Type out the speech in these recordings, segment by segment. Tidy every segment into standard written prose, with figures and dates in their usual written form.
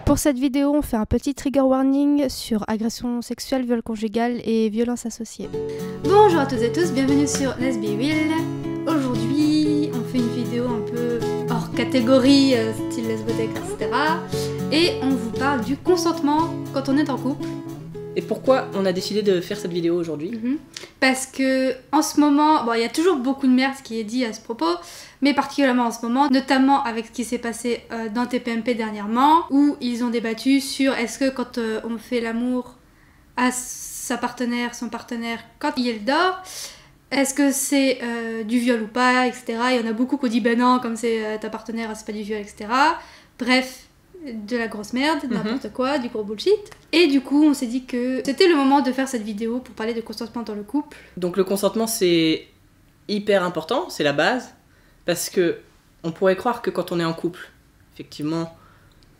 Pour cette vidéo, on fait un petit trigger warning sur agression sexuelle, viol conjugal et violence associée. Bonjour à toutes et tous, bienvenue sur Let's Be Real. Aujourd'hui, on fait une vidéo un peu hors catégorie, style lesbothèque, etc. Et on vous parle du consentement quand on est en couple. Et pourquoi on a décidé de faire cette vidéo aujourd'hui? Parce que en ce moment, bon, il y a toujours beaucoup de merde qui est dit à ce propos, mais particulièrement en ce moment, notamment avec ce qui s'est passé dans TPMP dernièrement, où ils ont débattu sur est-ce que quand on fait l'amour à sa partenaire, son partenaire, quand il dort, est-ce que c'est du viol ou pas, etc. Il y en a beaucoup qui ont dit ben non, comme c'est ta partenaire, c'est pas du viol, etc. Bref, de la grosse merde, n'importe quoi, du gros bullshit. Et du coup, on s'est dit que c'était le moment de faire cette vidéo pour parler de consentement dans le couple. Donc le consentement, c'est hyper important, c'est la base, parce que on pourrait croire que quand on est en couple, effectivement,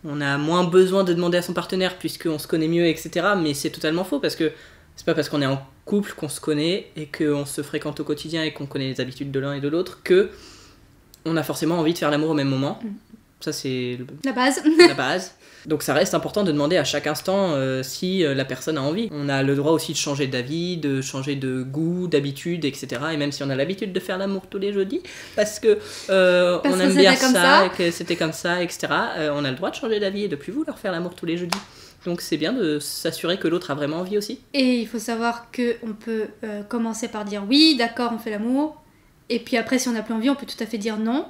on a moins besoin de demander à son partenaire puisqu'on se connaît mieux, etc. Mais c'est totalement faux, parce que c'est pas parce qu'on est en couple qu'on se connaît et qu'on se fréquente au quotidien et qu'on connaît les habitudes de l'un et de l'autre que on a forcément envie de faire l'amour au même moment. Ça, c'est la base. La base. Donc ça reste important de demander à chaque instant si la personne a envie. On a le droit aussi de changer d'avis, de changer de goût, d'habitude, etc. Et même si on a l'habitude de faire l'amour tous les jeudis, parce que on aime bien ça, et que c'était comme ça, etc. On a le droit de changer d'avis et de plus vouloir faire l'amour tous les jeudis. Donc c'est bien de s'assurer que l'autre a vraiment envie aussi. Et il faut savoir qu'on peut commencer par dire oui, d'accord, on fait l'amour. Et puis après, si on n'a plus envie, on peut tout à fait dire non.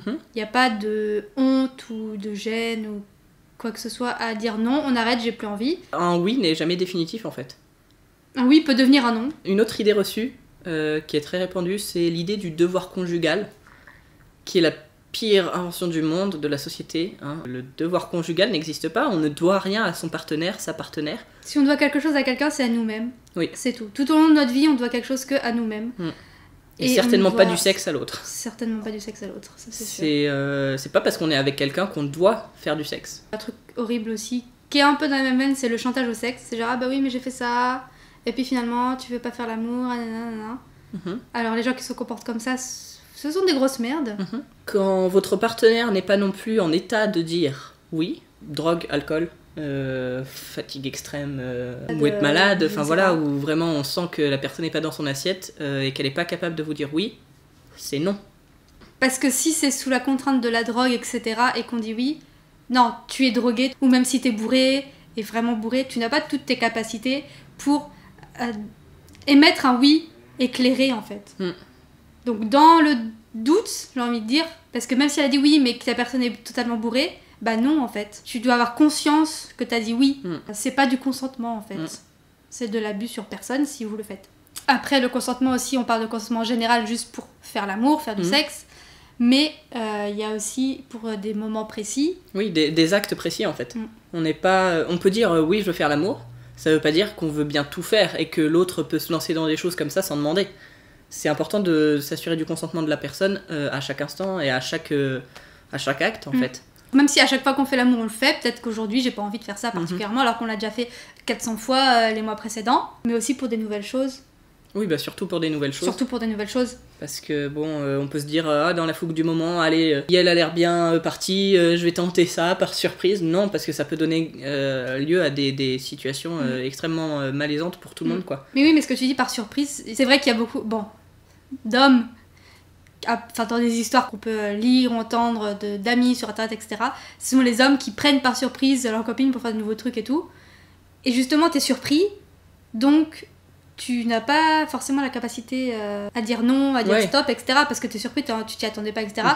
Il n'y a pas de honte ou de gêne ou quoi que ce soit à dire non, on arrête, j'ai plus envie. Un oui n'est jamais définitif en fait. Un oui peut devenir un non. Une autre idée reçue qui est très répandue, c'est l'idée du devoir conjugal, qui est la pire invention du monde, de la société. Le devoir conjugal n'existe pas, on ne doit rien à son partenaire, sa partenaire. Si on doit quelque chose à quelqu'un, c'est à nous-mêmes. Oui. C'est tout. Tout au long de notre vie, on doit quelque chose que à nous-mêmes. Et certainement pas du sexe à l'autre. Certainement pas du sexe à l'autre, ça c'est sûr. C'est pas parce qu'on est avec quelqu'un qu'on doit faire du sexe. Un truc horrible aussi, qui est un peu dans la même veine, c'est le chantage au sexe. C'est genre, ah bah oui, mais j'ai fait ça, et puis finalement, tu veux pas faire l'amour, nanana. Alors les gens qui se comportent comme ça, ce sont des grosses merdes. Quand votre partenaire n'est pas non plus en état de dire oui, drogue, alcool, fatigue extrême, ou être malade, enfin voilà, où vraiment on sent que la personne n'est pas dans son assiette et qu'elle n'est pas capable de vous dire oui, c'est non. Parce que si c'est sous la contrainte de la drogue, etc., et qu'on dit oui, non, tu es drogué, ou même si t'es bourré, et vraiment bourré, tu n'as pas toutes tes capacités pour émettre un oui éclairé en fait. Donc dans le doute, j'ai envie de dire, parce que même si elle a dit oui, mais que la personne est totalement bourrée, bah non en fait. Tu dois avoir conscience que t'as dit oui. C'est pas du consentement en fait. C'est de l'abus sur personne si vous le faites. Après le consentement aussi, on parle de consentement général juste pour faire l'amour, faire du sexe. Mais il y a aussi pour des moments précis. Oui, des actes précis en fait. On n'est pas, on peut dire oui je veux faire l'amour. Ça veut pas dire qu'on veut bien tout faire et que l'autre peut se lancer dans des choses comme ça sans demander. C'est important de s'assurer du consentement de la personne à chaque instant et à chaque acte en fait. Même si à chaque fois qu'on fait l'amour on le fait, peut-être qu'aujourd'hui j'ai pas envie de faire ça particulièrement alors qu'on l'a déjà fait 400 fois les mois précédents, mais aussi pour des nouvelles choses. Oui, bah surtout pour des nouvelles choses. Surtout pour des nouvelles choses. Parce que bon, on peut se dire, dans la fougue du moment, allez, elle a l'air bien partie, je vais tenter ça par surprise. Non, parce que ça peut donner lieu à des situations extrêmement malaisantes pour tout le monde, quoi. Mais oui, mais ce que tu dis par surprise, c'est vrai qu'il y a beaucoup d'hommes, enfin dans des histoires qu'on peut lire, entendre d'amis sur internet, etc. Ce sont les hommes qui prennent par surprise leur copine pour faire de nouveaux trucs et tout. Et justement, t'es surpris, donc tu n'as pas forcément la capacité à dire non, à dire stop, etc. Parce que t'es surpris, tu t'y attendais pas, etc.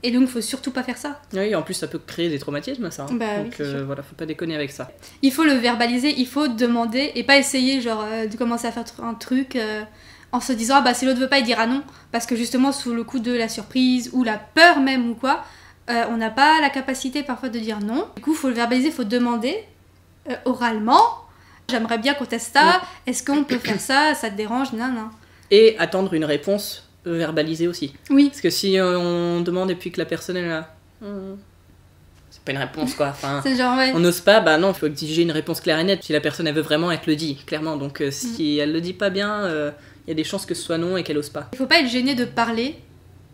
Et donc faut surtout pas faire ça. Oui, en plus ça peut créer des traumatismes ça. Bah, donc oui, voilà, faut pas déconner avec ça. Il faut le verbaliser, il faut demander et pas essayer genre de commencer à faire un truc en se disant ah bah si l'autre veut pas il dira non. Parce que justement sous le coup de la surprise ou la peur même ou quoi, on n'a pas la capacité parfois de dire non. Du coup faut le verbaliser, faut demander oralement. J'aimerais bien qu'on teste ça, est-ce qu'on peut faire ça, ça te dérange, non. Et attendre une réponse verbalisée aussi. Oui. Parce que si on demande et puis que la personne est là, c'est pas une réponse quoi, enfin, c'est genre, on n'ose pas, bah non, il faut exiger une réponse claire et nette. Si la personne elle veut vraiment, elle te le dit, clairement. Donc si elle le dit pas bien, il y a des chances que ce soit non et qu'elle ose pas. Il faut pas être gêné de parler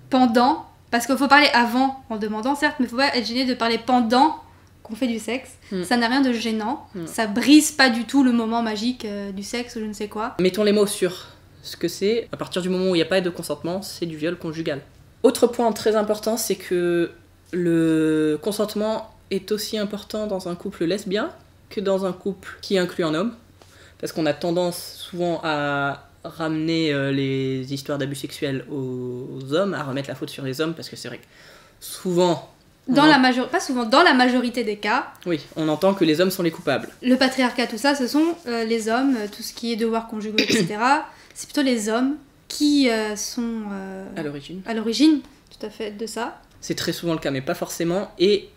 pendant, parce qu'il faut parler avant en demandant certes, mais il faut pas être gêné de parler pendant qu'on fait du sexe, ça n'a rien de gênant, ça brise pas du tout le moment magique du sexe ou je ne sais quoi. Mettons les mots sur ce que c'est. À partir du moment où il n'y a pas de consentement, c'est du viol conjugal. Autre point très important, c'est que le consentement est aussi important dans un couple lesbien que dans un couple qui inclut un homme. Parce qu'on a tendance souvent à ramener les histoires d'abus sexuels aux hommes, à remettre la faute sur les hommes, parce que c'est vrai que souvent... Pas souvent, dans la majorité des cas... Oui, on entend que les hommes sont les coupables. Le patriarcat, tout ça, ce sont les hommes, tout ce qui est devoirs conjugaux, etc. C'est plutôt les hommes qui sont... À l'origine. À l'origine, tout à fait, de ça. C'est très souvent le cas, mais pas forcément. Et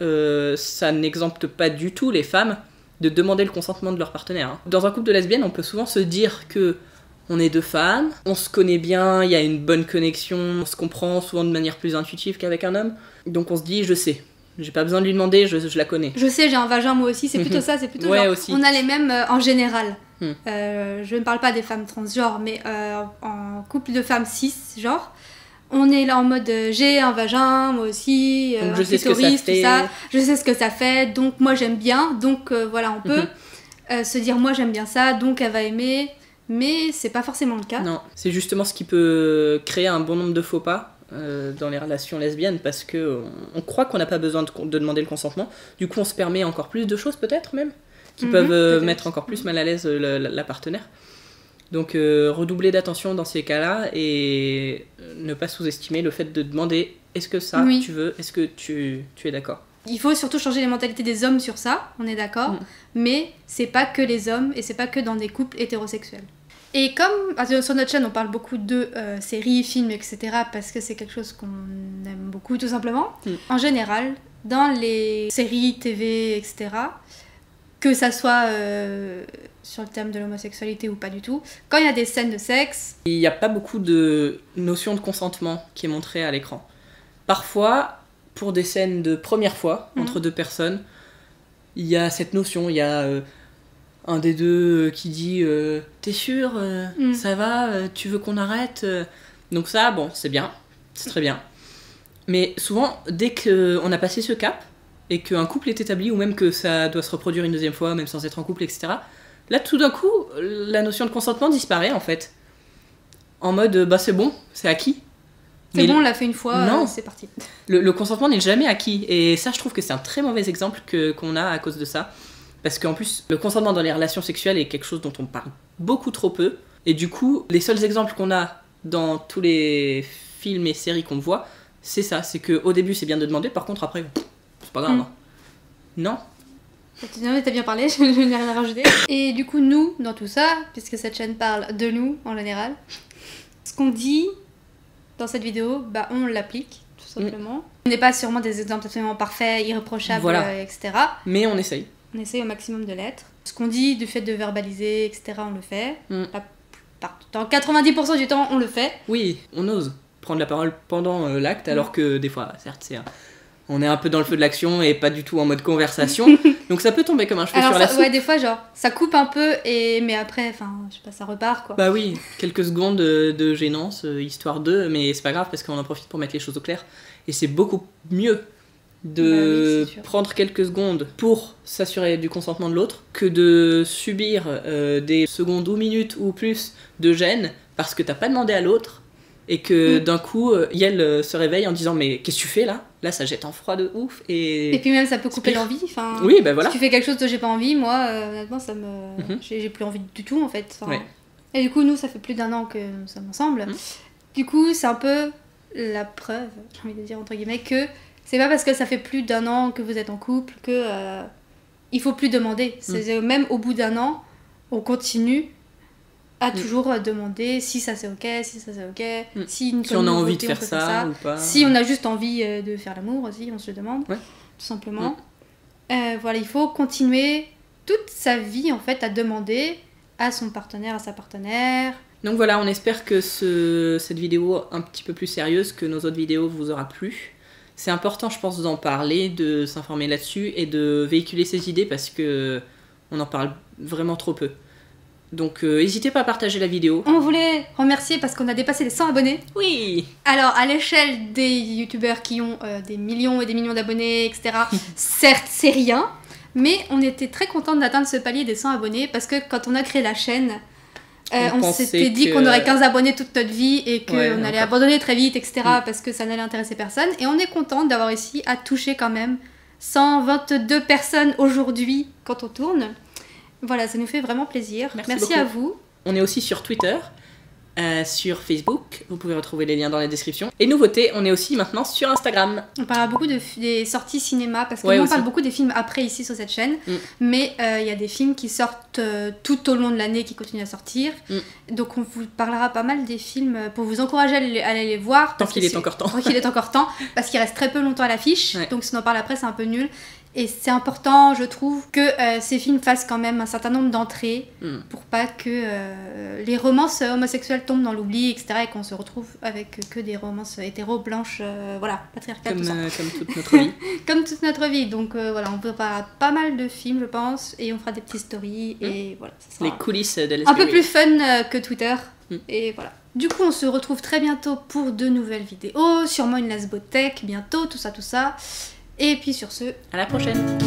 ça n'exempte pas du tout les femmes de demander le consentement de leur partenaire. Hein. Dans un couple de lesbiennes, on peut souvent se dire que on est deux femmes, on se connaît bien, il y a une bonne connexion, on se comprend souvent de manière plus intuitive qu'avec un homme. Donc on se dit, je sais, j'ai pas besoin de lui demander, je la connais. Je sais, j'ai un vagin moi aussi, c'est plutôt ça, c'est plutôt ouais, genre, aussi. On a les mêmes en général. Je ne parle pas des femmes transgenres, mais en couple de femmes cis, genre, on est là en mode j'ai un vagin, moi aussi, donc un clitoris, tout ça, je sais ce que ça fait, donc moi j'aime bien, donc voilà, on peut se dire moi j'aime bien ça, donc elle va aimer, mais c'est pas forcément le cas. Non, c'est justement ce qui peut créer un bon nombre de faux pas dans les relations lesbiennes, parce que on croit qu'on n'a pas besoin de demander le consentement, du coup on se permet encore plus de choses peut-être même, qui peuvent mettre encore plus mal à l'aise la partenaire. Donc redoubler d'attention dans ces cas-là et ne pas sous-estimer le fait de demander est-ce que ça tu veux, est-ce que tu es d'accord. Il faut surtout changer les mentalités des hommes sur ça, on est d'accord, mais c'est pas que les hommes et c'est pas que dans des couples hétérosexuels. Et comme sur notre chaîne on parle beaucoup de séries, films, etc. parce que c'est quelque chose qu'on aime beaucoup tout simplement, en général, dans les séries, TV, etc., que ça soit sur le thème de l'homosexualité ou pas du tout, quand il y a des scènes de sexe... Il n'y a pas beaucoup de notion de consentement qui est montrée à l'écran. Parfois, pour des scènes de première fois, entre deux personnes, il y a cette notion, il y a un des deux qui dit « T'es sûr ça va tu veux qu'on arrête ?» Donc ça, bon, c'est bien, c'est très bien. Mais souvent, dès qu'on a passé ce cap, et qu'un couple est établi, ou même que ça doit se reproduire une deuxième fois, même sans être en couple, etc., là, tout d'un coup, la notion de consentement disparaît, en fait. En mode, bah c'est bon, c'est acquis. C'est bon, on l'a fait une fois, c'est parti. Le consentement n'est jamais acquis, et ça, je trouve que c'est un très mauvais exemple qu'on a à cause de ça. Parce qu'en plus, le consentement dans les relations sexuelles est quelque chose dont on parle beaucoup trop peu, et du coup, les seuls exemples qu'on a dans tous les films et séries qu'on voit, c'est ça, c'est qu'au début, c'est bien de demander, par contre, après... C'est pas grave. Non. T'as bien parlé, je n'ai rien à rajouter. Et du coup, nous, dans tout ça, puisque cette chaîne parle de nous en général, ce qu'on dit dans cette vidéo, bah on l'applique, tout simplement. On n'est pas sûrement des exemples absolument parfaits, irréprochables, etc. Mais on essaye. On essaye au maximum de l'être. Ce qu'on dit du fait de verbaliser, etc., on le fait. La plupart du temps, 90% du temps, on le fait. Oui, on ose prendre la parole pendant l'acte, alors que des fois, certes, on est un peu dans le feu de l'action et pas du tout en mode conversation. Donc ça peut tomber comme un cheveu sur la soupe. Ouais, des fois, genre, ça coupe un peu, mais après, enfin, je sais pas, ça repart, quoi. Bah oui, quelques secondes de gênance, histoire de, mais c'est pas grave parce qu'on en profite pour mettre les choses au clair. Et c'est beaucoup mieux de prendre quelques secondes pour s'assurer du consentement de l'autre que de subir des secondes ou minutes ou plus de gêne parce que t'as pas demandé à l'autre. Et que d'un coup, Yael se réveille en disant « Mais qu'est-ce que tu fais là ?» Là, ça jette en froid de ouf. Et puis même, ça peut couper l'envie. Oui, ben voilà. Si tu fais quelque chose dont j'ai pas envie, moi, honnêtement, ça me... j'ai plus envie du tout, en fait. Et du coup, nous, ça fait plus d'1 an que nous sommes ensemble. Du coup, c'est un peu la preuve, j'ai envie de dire, entre guillemets, que c'est pas parce que ça fait plus d'1 an que vous êtes en couple que il faut plus demander. C'est même au bout d'1 an, on continue à toujours demander si ça c'est ok, si ça c'est ok, si on a envie de faire ça ou pas. Si on a juste envie de faire l'amour aussi, on se le demande, tout simplement. Voilà, il faut continuer toute sa vie en fait à demander à son partenaire, à sa partenaire. Donc voilà, on espère que cette vidéo un petit peu plus sérieuse que nos autres vidéos vous aura plu. C'est important, je pense, d'en parler, de s'informer là-dessus et de véhiculer ces idées parce que on en parle vraiment trop peu. Donc n'hésitez pas à partager la vidéo. On voulait remercier parce qu'on a dépassé les 100 abonnés. Oui. Alors, à l'échelle des youtubeurs qui ont des millions et des millions d'abonnés, etc., certes, c'est rien, mais on était très contente d'atteindre ce palier des 100 abonnés parce que quand on a créé la chaîne, on s'était dit qu'on aurait 15 abonnés toute notre vie et qu'on allait abandonner très vite, etc., parce que ça n'allait intéresser personne. Et on est contente d'avoir réussi à toucher quand même 122 personnes aujourd'hui quand on tourne. Voilà, ça nous fait vraiment plaisir. Merci à vous. On est aussi sur Twitter, sur Facebook. Vous pouvez retrouver les liens dans la description. Et nouveauté, on est aussi maintenant sur Instagram. On parlera beaucoup des sorties cinéma parce que nous on parle beaucoup des films après ici sur cette chaîne. Mais il y a des films qui sortent tout au long de l'année qui continuent à sortir. Donc on vous parlera pas mal des films pour vous encourager à aller les voir. Tant qu'il est encore temps. Tant qu'il est encore temps. Parce qu'il reste très peu longtemps à l'affiche. Donc si on en parle après, c'est un peu nul. Et c'est important, je trouve, que ces films fassent quand même un certain nombre d'entrées pour pas que les romances homosexuelles tombent dans l'oubli, etc. et qu'on se retrouve avec que des romances hétéro, blanches, voilà, patriarcales, tout ça. Comme toute notre vie. Comme toute notre vie. Donc voilà, on préparera pas mal de films, je pense, et on fera des petites stories, et voilà. Ça sera les coulisses de un peu plus fun que Twitter, et voilà. Du coup, on se retrouve très bientôt pour de nouvelles vidéos, sûrement une Lasbothèque bientôt, tout ça. Et puis sur ce, à la prochaine.